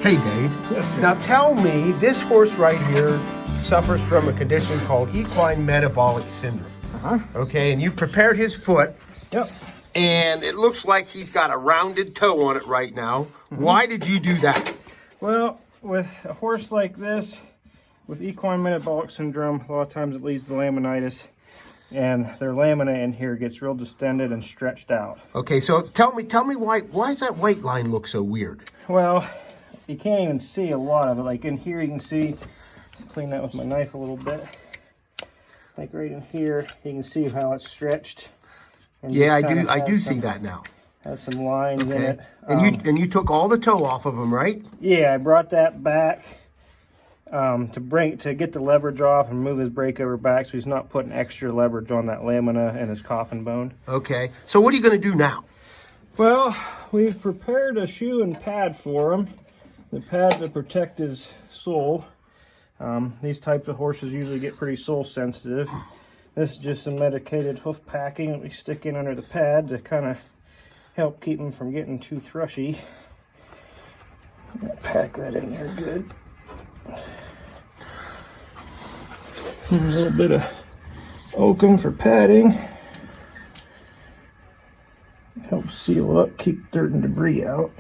Hey, Dave. Yes, sir. Now tell me, this horse right here suffers from a condition called Equine Metabolic Syndrome. Okay, and you've prepared his foot. Yep. And it looks like he's got a rounded toe on it right now. Why did you do that? Well, with a horse like this, with equine metabolic syndrome, a lot of times it leads to laminitis, and their lamina in here gets real distended and stretched out. Okay, so tell me why does that white line look so weird? Well, you can't even see a lot of it. Like in here, you can see, clean that with my knife a little bit. Like right in here, you can see how it's stretched. Yeah, I do see that now. Has some lines in it. And you took all the toe off of him, right? Yeah, I brought that back to get the leverage off and move his breakover back so he's not putting extra leverage on that lamina and his coffin bone. Okay, so what are you going to do now? Well, we've prepared a shoe and pad for him. The pad to protect his sole. These types of horses usually get pretty sole sensitive. This is just some medicated hoof packing that we stick in under the pad to kind of help keep them from getting too thrushy. Pack that in there good. And a little bit of oakum for padding. Helps seal up, keep dirt and debris out.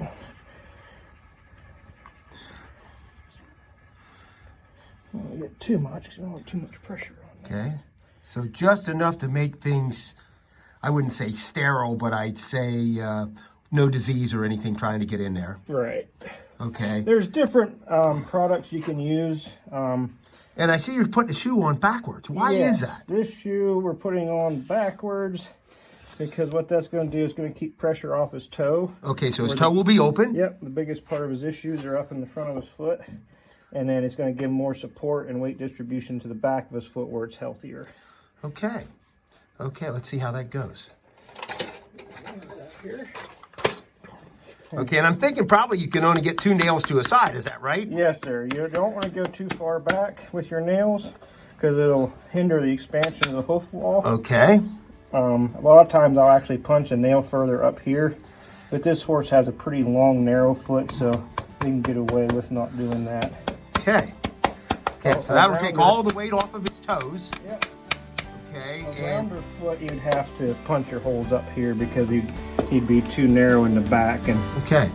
Don't get too much because we don't want too much pressure on there. Okay, so just enough to make things, I wouldn't say sterile, but I'd say no disease or anything trying to get in there. Right. Okay. There's different products you can use. And I see you're putting the shoe on backwards. Why is that? This shoe we're putting on backwards because what that's going to do is going to keep pressure off his toe. Okay, so his toe will be open. Yep, the biggest part of his issues are up in the front of his foot. And then it's going to give him more support and weight distribution to the back of his foot where it's healthier. Okay. Okay, let's see how that goes. Okay, and I'm thinking probably you can only get 2 nails to a side. Is that right? Yes, sir. You don't want to go too far back with your nails because it'll hinder the expansion of the hoof wall. Okay. A lot of times I'll actually punch a nail further up here, but this horse has a pretty long, narrow foot, so we can get away with not doing that. Okay. Okay, so that'll take all the weight off of his toes. Yep. Okay, A rounder foot, you'd have to punch your holes up here because he'd be too narrow in the back. And okay.